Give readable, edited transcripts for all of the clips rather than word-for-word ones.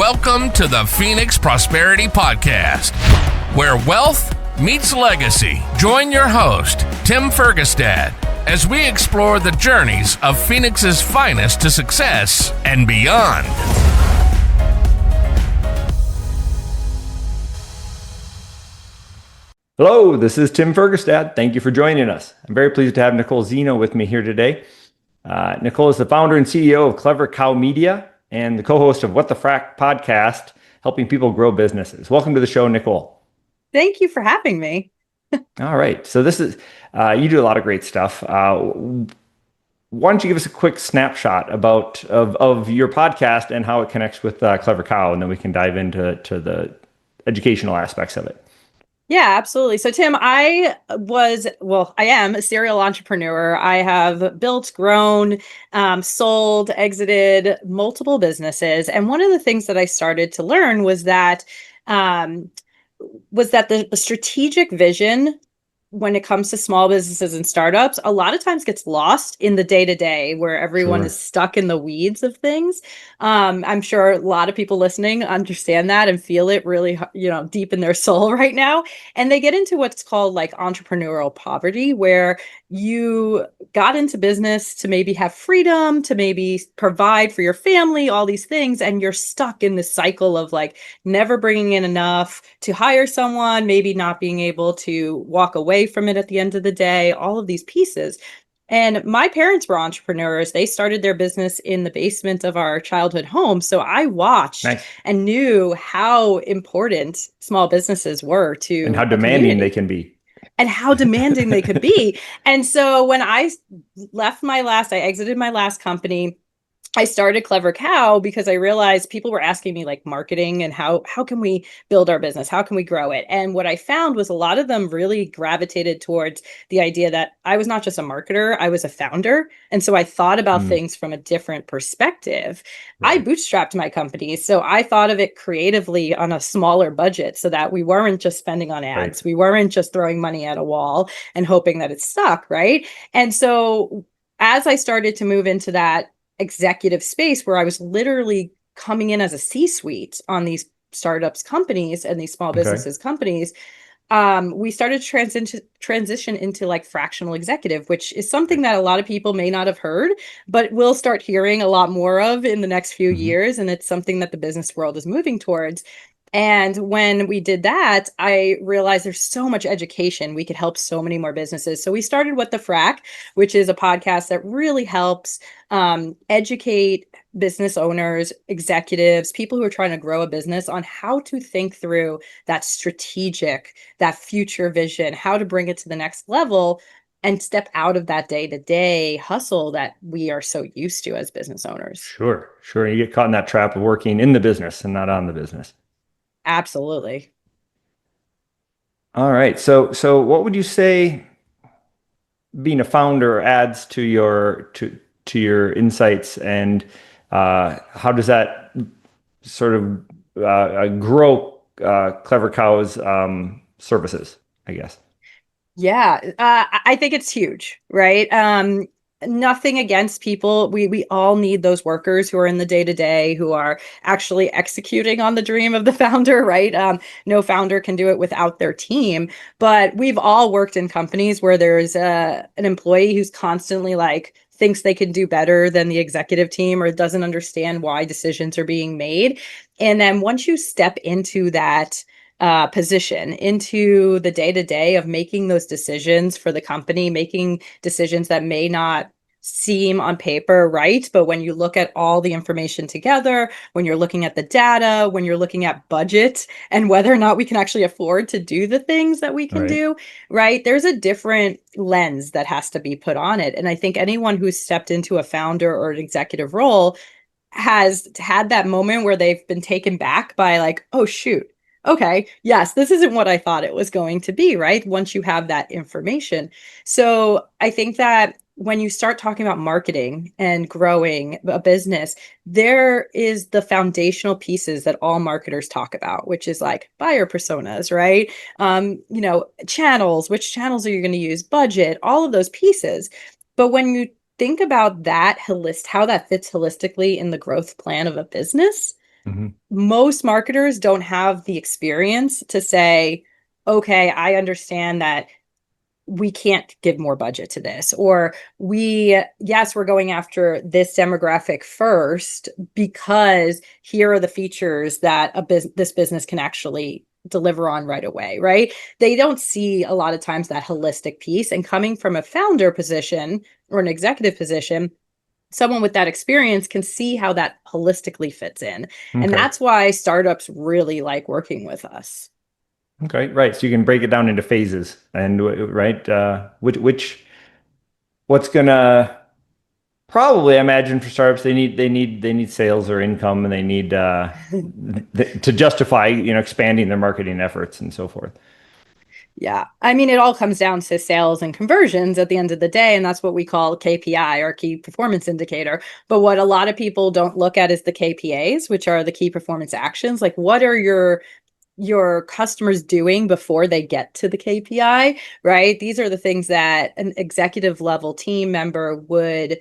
Welcome to the Phoenix Prosperity Podcast, where wealth meets legacy. Join your host, Tim Fergestad, as we explore the journeys of Phoenix's finest to success and beyond. Hello, this is Tim Fergestad. Thank you for joining us. I'm very pleased to have Nicole Zeno with me here today. Nicole is the founder and CEO of Clever Cow Media and the co-host of What the Frac podcast, helping people grow businesses. Welcome to the show, Nicole. Thank you for having me. All right. So this is, you do a lot of great stuff. Why don't you give us a quick snapshot of your podcast and how it connects with Clever Cow, and then we can dive into the educational aspects of it. Yeah, absolutely. So Tim, I am a serial entrepreneur. I have built, grown, sold, exited multiple businesses. And one of the things that I started to learn was that the strategic vision when it comes to small businesses and startups, a lot of times gets lost in the day-to-day where everyone is stuck in the weeds of things. I'm sure a lot of people listening understand that and feel it really, deep in their soul right now. And they get into what's called like entrepreneurial poverty, where you got into business to maybe have freedom, to maybe provide for your family, all these things. And you're stuck in this cycle of like never bringing in enough to hire someone, maybe not being able to walk away from it at the end of the day, all of these pieces. And my parents were entrepreneurs. They started their business in the basement of our childhood home. So I watched and knew how important small businesses were to and how demanding they can be. And how demanding they could be. And so when I exited my last company, I started Clever Cow because I realized people were asking me like marketing and how can we build our business? How can we grow it? And what I found was a lot of them really gravitated towards the idea that I was not just a marketer, I was a founder. And so I thought about things from a different perspective. Right. I bootstrapped my company. So I thought of it creatively on a smaller budget so that we weren't just spending on ads. Right. We weren't just throwing money at a wall and hoping that it stuck, right? And so as I started to move into that executive space where I was literally coming in as a C-suite on these startups companies and these small businesses companies, we started to transition into like fractional executive, which is something that a lot of people may not have heard, but we'll start hearing a lot more of in the next few years. And it's something that the business world is moving towards. And when we did that, I realized there's so much education. We could help so many more businesses. So we started What the Frac, which is a podcast that really helps educate business owners, executives, people who are trying to grow a business on how to think through that strategic, that future vision, how to bring it to the next level and step out of that day-to-day hustle that we are so used to as business owners. Sure. You get caught in that trap of working in the business and not on the business. Absolutely. All right. So what would you say being a founder adds to your insights, and how does that sort of grow Clever Cow's services, I guess? Yeah, I think it's huge, right? Nothing against people. We all need those workers who are in the day-to-day, who are actually executing on the dream of the founder, right? No founder can do it without their team. But we've all worked in companies where there's an employee who's constantly like thinks they can do better than the executive team or doesn't understand why decisions are being made. And then once you step into that position, into the day-to-day of making those decisions for the company, making decisions that may not seem on paper right, but when you look at all the information together, when you're looking at the data, when you're looking at budget and whether or not we can actually afford to do the things that we can do, right? There's a different lens that has to be put on it. And I think anyone who's stepped into a founder or an executive role has had that moment where they've been taken back by like, oh, shoot. Okay, yes, this isn't what I thought it was going to be, right? Once you have that information. So I think that when you start talking about marketing and growing a business, there is the foundational pieces that all marketers talk about, which is like buyer personas, right? Channels, which channels are you going to use, budget, all of those pieces. But when you think about that how that fits holistically in the growth plan of a business, Mhm. Most marketers don't have the experience to say, okay, I understand that we can't give more budget to this, or yes, we're going after this demographic first because here are the features that this business can actually deliver on right away, right? They don't see a lot of times that holistic piece. And coming from a founder position or an executive position, someone with that experience can see how that holistically fits in. And Okay. that's why startups really like working with us. Okay. Right. So you can break it down into phases and right. What's gonna probably, I imagine for startups, they need sales or income, and they need to justify, expanding their marketing efforts and so forth. Yeah. I mean, it all comes down to sales and conversions at the end of the day. And that's what we call KPI, or key performance indicator. But what a lot of people don't look at is the KPAs, which are the key performance actions. Like, what are your customers doing before they get to the KPI, right? These are the things that an executive level team member would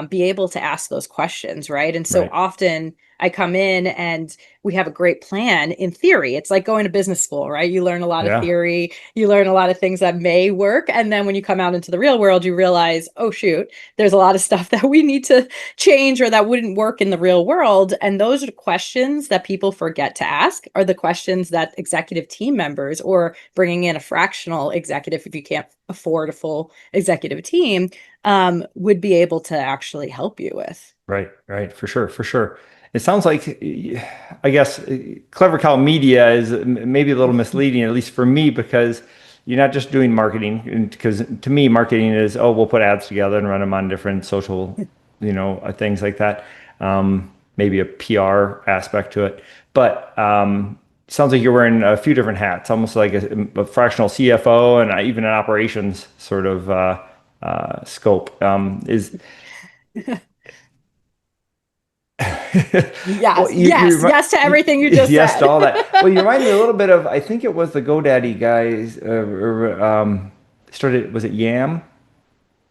be able to ask those questions, right? And so Right. often I come in and we have a great plan in theory. It's like going to business school, right? You learn a lot of Yeah. theory, you learn a lot of things that may work. And then when you come out into the real world, you realize, oh, shoot, there's a lot of stuff that we need to change or that wouldn't work in the real world. And those are the questions that people forget to ask, are the questions that executive team members, or bringing in a fractional executive if you can't afford a full executive team, would be able to actually help you with. Right. Right. For sure. For sure. It sounds like, I guess, Clever Cow Media is maybe a little misleading, at least for me, because you're not just doing marketing. Because to me, marketing is, oh, we'll put ads together and run them on different social, things like that. Maybe a PR aspect to it, but sounds like you're wearing a few different hats, almost like a fractional CFO and even an operations sort of scope. Is well, Yes, you yes to everything you just yes said. to all that. Well, you remind me a little bit of, I think it was the GoDaddy guys, started, was it Yam?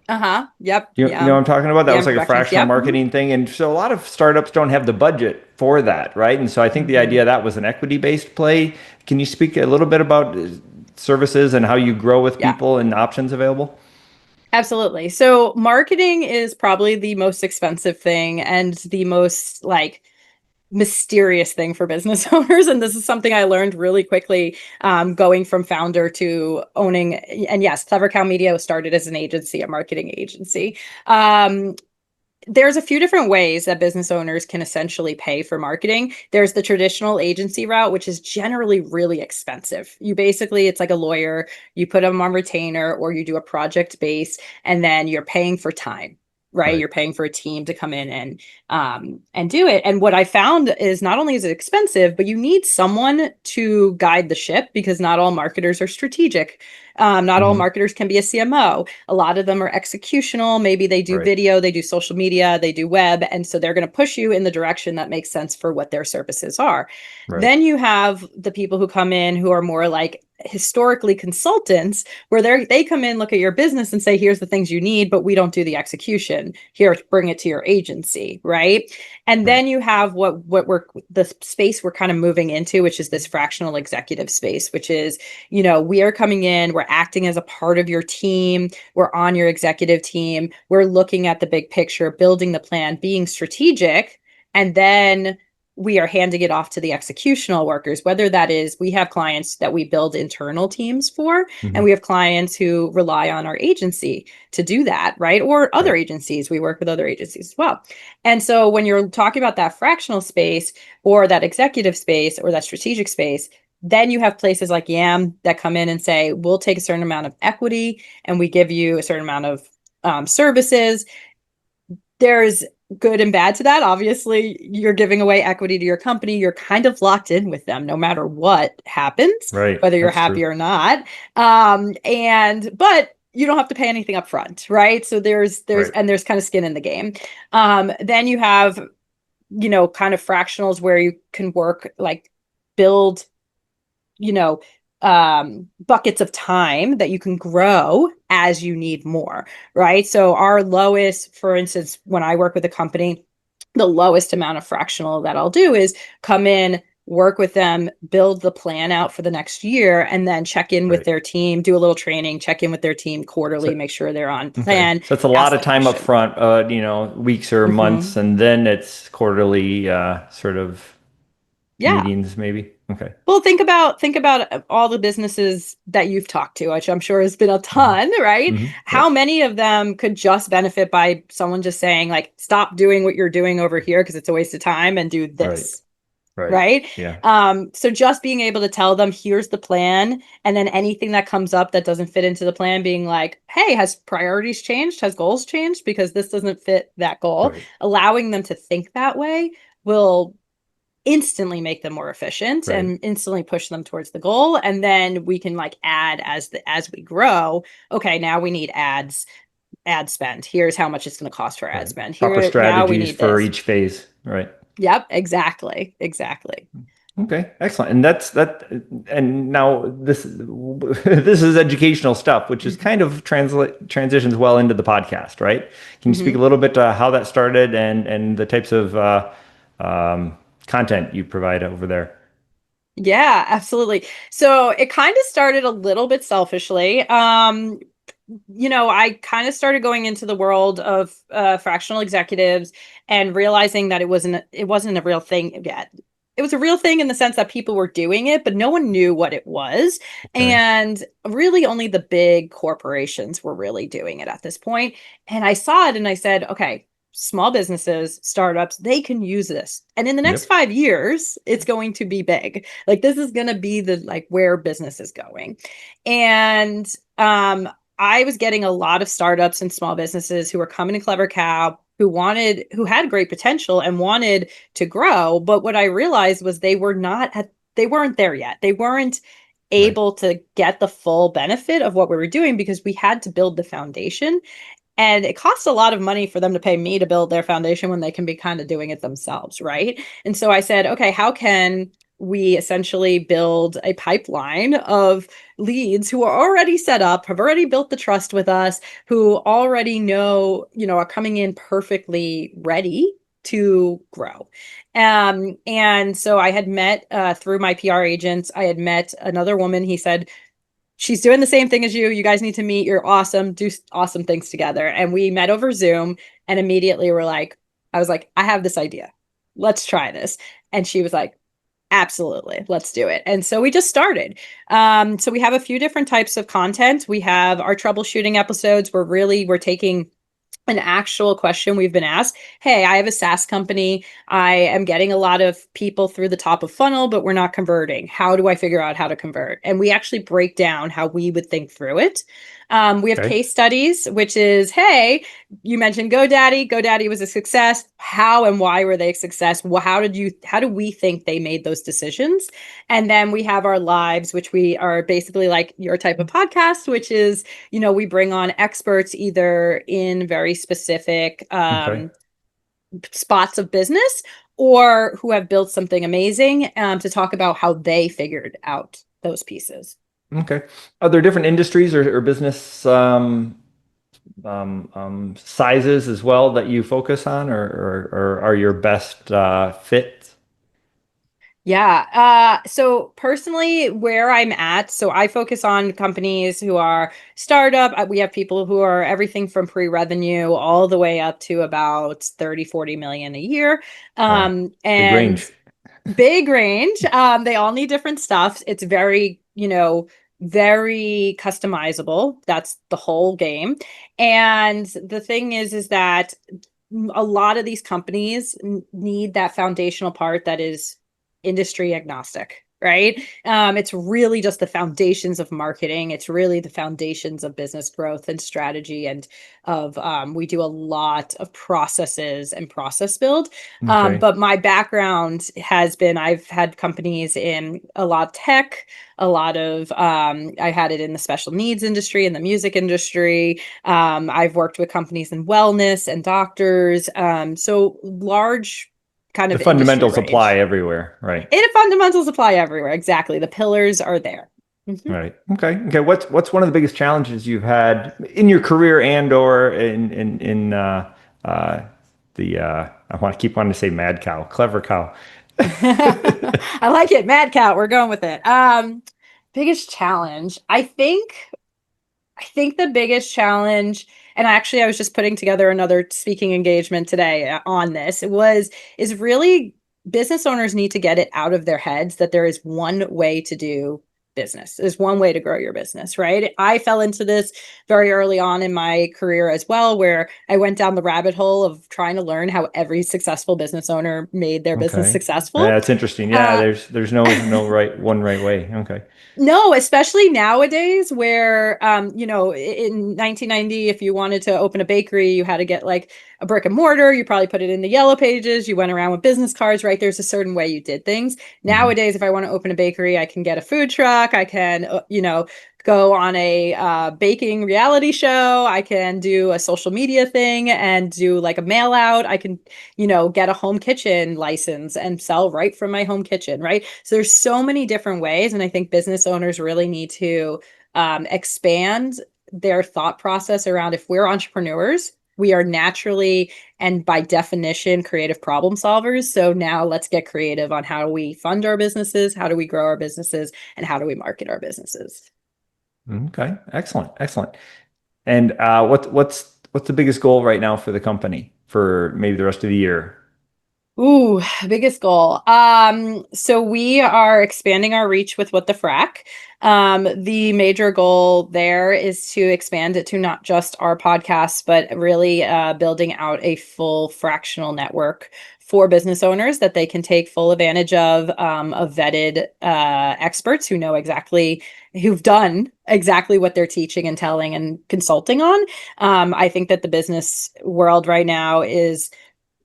Uh-huh. Yep. You know Yeah. what I'm talking about? That Yeah. was like a Productions. fractional Yep. Mhm. marketing thing. And so a lot of startups don't have the budget for that, right? And so I think the idea Mhm. of that was an equity-based play. Can you speak a little bit about services and how you grow with Yeah. people and options available? Absolutely. So marketing is probably the most expensive thing and the most like mysterious thing for business owners. And this is something I learned really quickly, going from founder to owning. And yes, Clever Cow Media was started as an agency, a marketing agency. There's a few different ways that business owners can essentially pay for marketing. There's the traditional agency route, which is generally really expensive. It's like a lawyer, you put them on retainer or you do a project base, and then you're paying for time, right? Right. You're paying for a team to come in and do it. And what I found is not only is it expensive, but you need someone to guide the ship, because not all marketers are strategic. Not all Hmm. marketers can be a CMO. A lot of them are executional. Maybe they do Right. video, they do social media, they do web. And so they're going to push you in the direction that makes sense for what their services are. Right. Then you have the people who come in who are more like historically consultants, where they come in, look at your business and say, here's the things you need, but we don't do the execution. Here, bring it to your agency, right? And Right. then you have the space we're kind of moving into, which is this fractional executive space, which is, we are coming in, we're acting as a part of your team, we're on your executive team, we're looking at the big picture, building the plan, being strategic, and then we are handing it off to the executional workers. Whether that is, we have clients that we build internal teams for, and Hmm. we have clients who rely on our agency to do that, right? Or other Right. agencies, we work with other agencies as well. And so when you're talking about that fractional space or that executive space or that strategic space, then you have places like Yam that come in and say, we'll take a certain amount of equity and we give you a certain amount of services. There's good and bad to that. Obviously, you're giving away equity to your company. You're kind of locked in with them no matter what happens, Right. whether you're That's happy true. or not. But you don't have to pay anything up front, right? So Right. there's kind of skin in the game. Then you have, kind of fractionals where you can work like build, you know, buckets of time that you can grow as you need more, right? So our lowest, for instance, when I work with a company, the lowest amount of fractional that I'll do is come in, work with them, build the plan out for the next year, and then check in with their team, do a little training, check in with their team quarterly, make sure they're on plan. So it's a lot of time up front, weeks or months, and then it's quarterly sort of meetings maybe. Okay. Well, think about all the businesses that you've talked to, which I'm sure has been a ton, right? How many of them could just benefit by someone just saying like, stop doing what you're doing over here because it's a waste of time and do this. Right. Yeah. So just being able to tell them, here's the plan. And then anything that comes up that doesn't fit into the plan, being like, hey, has priorities changed? Has goals changed? Because this doesn't fit that goal. Allowing them to think that way will instantly make them more efficient and instantly push them towards the goal. And then we can like add as we grow. Okay, now we need ad spend. Here's how much it's going to cost for ad spend. Proper strategies for each phase. Right. Yep, exactly. Okay, excellent. And and now this is educational stuff, which is kind of transitions well into the podcast, right? Can you speak a little bit to how that started and the types of content you provide over there? Yeah, absolutely. So it kind of started a little bit selfishly. I kind of started going into the world of fractional executives and realizing that it wasn't a real thing yet. It was a real thing in the sense that people were doing it, but no one knew what it was. And really only the big corporations were really doing it at this point. And I saw it and I said, okay, small businesses, startups, they can use this. And in the next 5 years, it's going to be big. Like this is going to be where business is going. And I was getting a lot of startups and small businesses who were coming to Clever Cow, who had great potential and wanted to grow. But what I realized was they weren't there yet. They weren't able to get the full benefit of what we were doing because we had to build the foundation. And it costs a lot of money for them to pay me to build their foundation when they can be kind of doing it themselves, right? And so I said, okay, how can we essentially build a pipeline of leads who are already set up, have already built the trust with us, who already know, are coming in perfectly ready to grow. And so I had met through my PR agents, I had met another woman. He said, she's doing the same thing as you. You guys need to meet. You're awesome. Do awesome things together. And we met over Zoom and immediately I was like, I have this idea. Let's try this. And she was like, absolutely. Let's do it. And so we just started. So we have a few different types of content. We have our troubleshooting episodes where we're taking an actual question we've been asked. Hey, I have a SaaS company. I am getting a lot of people through the top of funnel, but we're not converting. How do I figure out how to convert? And we actually break down how we would think through it. We have case studies, which is, hey, you mentioned GoDaddy. GoDaddy was a success. How and why were they a success? How do we think they made those decisions? And then we have our lives, which we are basically like your type of podcast, which is, we bring on experts either in very specific spots of business or who have built something amazing to talk about how they figured out those pieces. Okay. Are there different industries or business sizes as well that you focus on or are your best fit? Yeah. So personally, where I'm at, so I focus on companies who are startup. We have people who are everything from pre-revenue all the way up to about 30, 40 million a year. Big range. Big range. They all need different stuff. It's very, very customizable. That's the whole game. And the thing is that a lot of these companies need that foundational part that is industry agnostic, right? It's really just the foundations of marketing. It's really the foundations of business growth and strategy and we do a lot of processes and process build. But my background has been, I've had companies in a lot of tech, a lot of, I had it in the special needs industry, in the music industry. I've worked with companies in wellness and doctors. So large kind of the fundamentals apply everywhere, right? The fundamentals apply everywhere. Exactly. The pillars are there. Mm-hmm. Right. Okay. What's one of the biggest challenges you've had in your career and or in the I want to keep wanting to say mad cow, clever cow. I like it. Mad Cow. We're going with it. Biggest challenge. I think the biggest challenge, and actually I was just putting together another speaking engagement today on this, is really business owners need to get it out of their heads that there is one way to do business. There's one way to grow your business, right? I fell into this very early on in my career as well, where I went down the rabbit hole of trying to learn how every successful business owner made their business Okay. successful. That's interesting. Yeah, Uh, there's no right way. Okay. No, especially nowadays where, in 1990, if you wanted to open a bakery, you had to get like a brick and mortar. You probably put it in the yellow pages. You went around with business cards, right? There's a certain way you did things. Mhm. Nowadays, if I want to open a bakery, I can get a food truck. I can, go on a baking reality show. I can do a social media thing and do like a mail out. I can, get a home kitchen license and sell right from my home kitchen, right? So there's so many different ways. And I think business owners really need to expand their thought process around if we're entrepreneurs, we are naturally and by definition creative problem solvers. So now let's get creative on how we fund our businesses, how do we grow our businesses, and how do we market our businesses. Okay. Excellent. And what's the biggest goal right now for the company for maybe the rest of the year? Ooh, biggest goal. So we are expanding our reach with What the Frac. The major goal there is to expand it to not just our podcasts, but really building out a full fractional network for business owners that they can take full advantage of vetted experts who've done exactly what they're teaching and telling and consulting on. I think that the business world right now is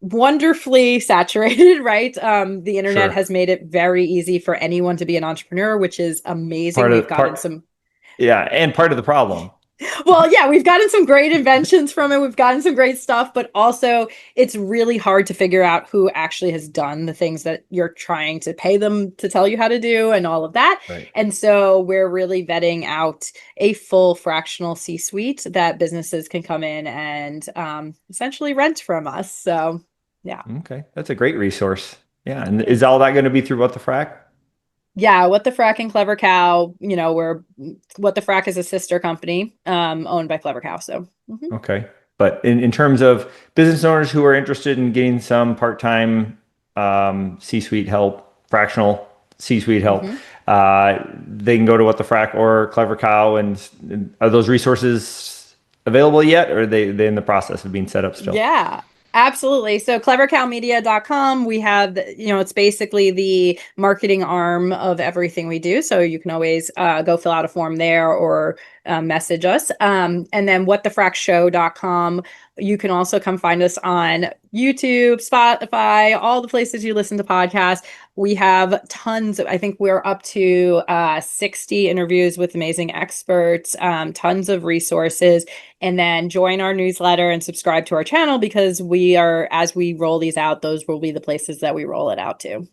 wonderfully saturated, right? The internet Sure. has made it very easy for anyone to be an entrepreneur, which is amazing. Part We've of gotten part some, Yeah, and part of the problem. well, yeah, we've gotten some great inventions from it. We've gotten some great stuff, but also it's really hard to figure out who actually has done the things that you're trying to pay them to tell you how to do and all of that. Right. And so we're really vetting out a full fractional C-suite that businesses can come in and essentially rent from us. So, yeah. Okay. That's a great resource. Yeah. And is all that going to be through What the Frac? Yeah, What the Frac and Clever Cow, we're What the Frac is a sister company owned by Clever Cow. So, Okay. But in terms of business owners who are interested in getting some part-time C-suite help, fractional C-suite help, mhm. they can go to What the Frac or Clever Cow. And are those resources available yet, or are they in the process of being set up still? Yeah, absolutely. So clevercowmedia.com, we have, it's basically the marketing arm of everything we do. So you can always go fill out a form there or message us. And then whatthefractshow.com, you can also come find us on YouTube, Spotify, all the places you listen to podcasts. We have tons of, I think we're up to 60 interviews with amazing experts, tons of resources, and then join our newsletter and subscribe to our channel because as we roll these out, those will be the places that we roll it out to.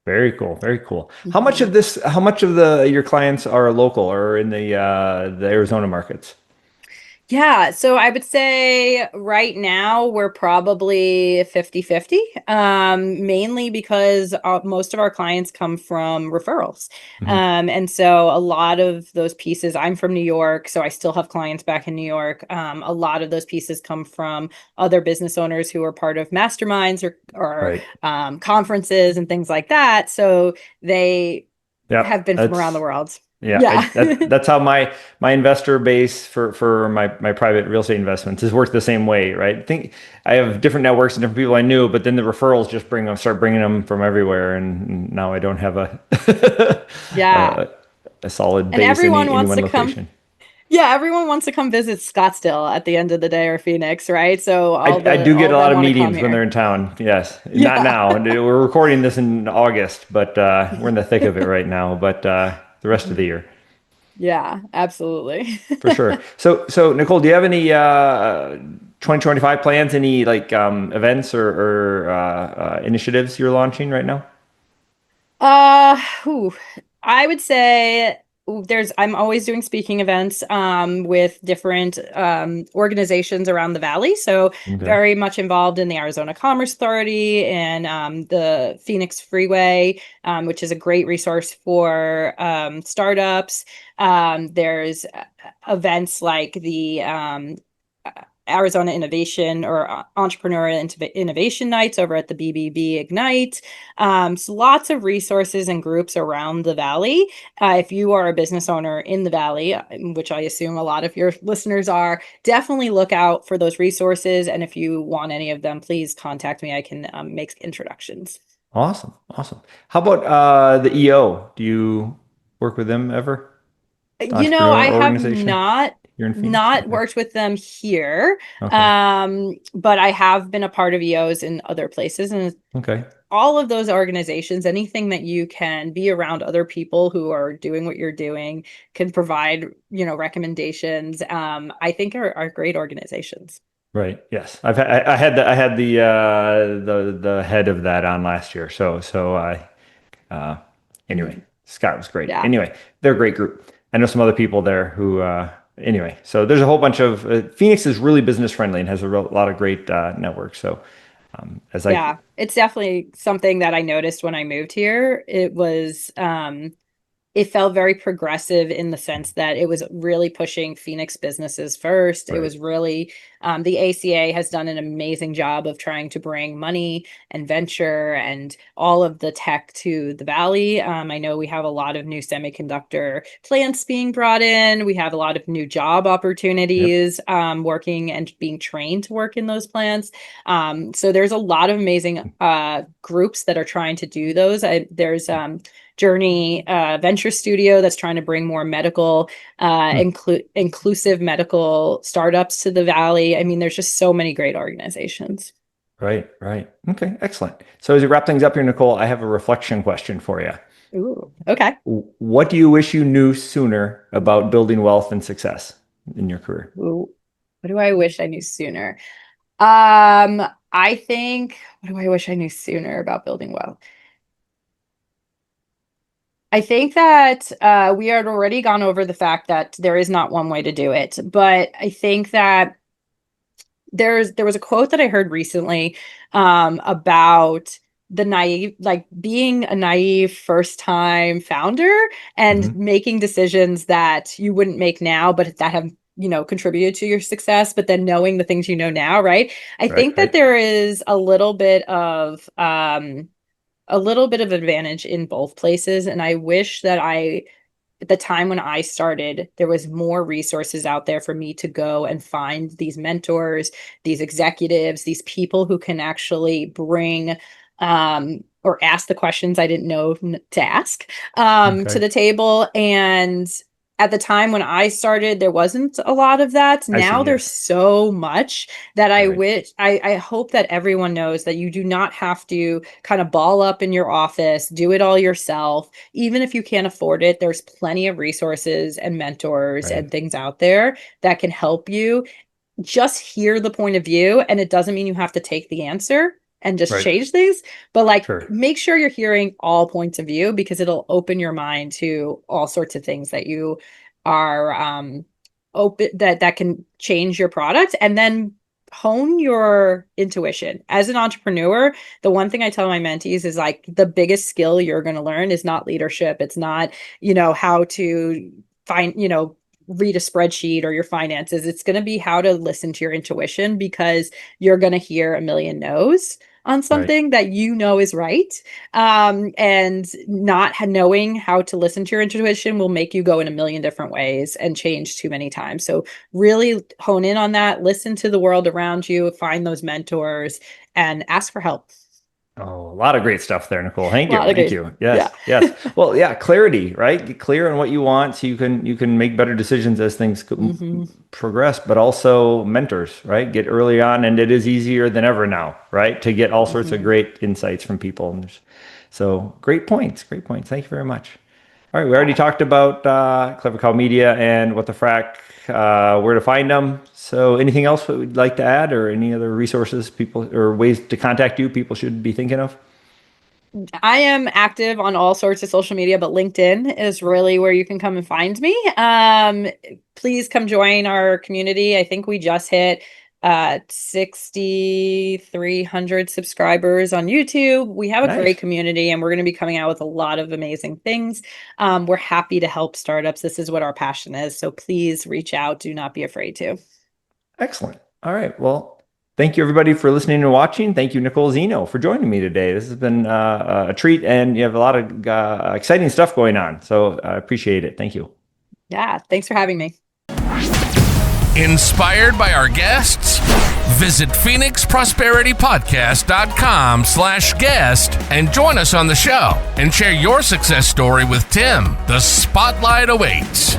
Very cool. Very cool. Mhm. How much of your clients are local or in the Arizona markets? Yeah, so I would say right now we're probably 50-50, mainly because most of our clients come from referrals. Mhm. And so a lot of those pieces, I'm from New York, so I still have clients back in New York. A lot of those pieces come from other business owners who are part of masterminds or Right. conferences and things like that. So they have Yep. been from around the world. Yeah, Yeah. that's how my investor base for my private real estate investments has worked the same way, right? I think I have different networks and different people I knew, but then the referrals just start bringing them from everywhere, and now I don't have Yeah. a, a solid And base in everyone any wants one to come. location. Yeah, everyone wants to come visit Scottsdale at the end of the day or Phoenix, right? So I do all get of a lot them of want to come meetings when they're here. in town. Yes, not Yeah. now. We're recording this in August, but we're in the thick of it right now. But the rest of the year. Yeah, absolutely. For sure. So Nicole, do you have any 2025 plans? Any like events or initiatives you're launching right now? Uh, whew. I would say I'm always doing speaking events with different organizations around the valley. So Okay. very much involved in the Arizona Commerce Authority and the Phoenix Freeway, which is a great resource for startups. There's events like the Arizona Innovation or Entrepreneur Innovation Nights over at the BBB Ignite. So lots of resources and groups around the valley. If you are a business owner in the valley, which I assume a lot of your listeners are, definitely look out for those resources. And if you want any of them, please contact me. I can make introductions. Awesome. Awesome. How about the EO? Do you work with them ever? The I entrepreneur have organization here in Phoenix? not Okay. worked with them here, Okay. but I have been a part of EOs in other places, and Okay. all of those organizations, anything that you can be around other people who are doing what you're doing, can provide, recommendations. I think are great organizations. Right. Yes. I had the head of that on last year. So I uh anyway, Mhm. Scott was great. Yeah, Anyway, they're a great group. I know some other people there who anyway, so there's a whole bunch of Phoenix is really business friendly and has a lot of great networks. So as I yeah, it's definitely something that I noticed when I moved here. It felt very progressive in the sense that it was really pushing Phoenix businesses first. It right. was really, the ACA has done an amazing job of trying to bring money and venture and all of the tech to the valley. I know we have a lot of new semiconductor plants being brought in. We have a lot of new job Yep. opportunities, working and being trained to work in those plants. So there's a lot of amazing groups that are trying to do those. There's Journey Venture Studio that's trying to bring more medical, Hmm. inclusive medical startups to the valley. I mean, there's just so many great organizations. Right, right. Okay, excellent. So as we wrap things up here, Nicole, I have a reflection question for you. Ooh, okay. What do you wish you knew sooner about building wealth and success in your career? Ooh, what do I wish I knew sooner? Um, I think, what do I wish I knew sooner about building wealth? I think that we had already gone over the fact that there is not one way to do it, but I think that there was a quote that I heard recently about the naive, like being a naive first time founder and Hmm. making decisions that you wouldn't make now, but that have contributed to your success, but then knowing the things you know now, right? I Right, think that right, there is a little bit of advantage in both places, and I wish that I at the time when I started, there was more resources out there for me to go and find these mentors, these executives, these people who can actually bring or ask the questions I didn't know to ask to okay. the table. And at the time when I started, there wasn't a lot of that. I see. Now there's Yes. so much that Right, I hope that everyone knows that you do not have to kind of ball up in your office, do it all yourself. Even if you can't afford it, there's plenty of resources and mentors right, and things out there that can help you. Just hear the point of view, and it doesn't mean you have to take the answer and just right. change things, but like Sure. make sure you're hearing all points of view because it'll open your mind to all sorts of things that you are open that can change your product, and then hone your intuition. As an entrepreneur, the one thing I tell my mentees is like the biggest skill you're going to learn is not leadership. It's not, how to find, read a spreadsheet or your finances. It's going to be how to listen to your intuition because you're going to hear a million no's on Right, something that you know is right. And not knowing how to listen to your intuition will make you go in a million different ways and change too many times. So really hone in on that, listen to the world around you, find those mentors, and ask for help. oh, a lot of great stuff there, Nicole. Thank A you. lot of Thank great. you. Yeah. Yes, yes. Well, yeah, clarity, right? Get clear on what you want so you can make better decisions as things Hmm. progress, but also mentors, right? Get early on, and it is easier than ever now, right? To get all sorts of Hmm. great insights from people. So great points. Great points. Thank you very much. All right, we already Yeah. talked about Clever Cow Media and what the frac, where to find them. So, anything else that we'd like to add, or any other resources people or ways to contact you people should be thinking of? I am active on all sorts of social media, but LinkedIn is really where you can come and find me. Please come join our community. I think we just hit 6,300 subscribers on YouTube. We have a great community, and we're going to be coming out with a lot of amazing things. We're happy to help startups. This is what our passion is. So please reach out. Do not be afraid to. Excellent. All right. Well, thank you, everybody, for listening and watching. Thank you, Nicole Zeno, for joining me today. This has been a treat, and you have a lot of exciting stuff going on. So I appreciate it. Thank you. Yeah, thanks for having me. Inspired by our guests? Visit phoenixprosperitypodcast.com/guest and join us on the show and share your success story with Tim. The spotlight awaits.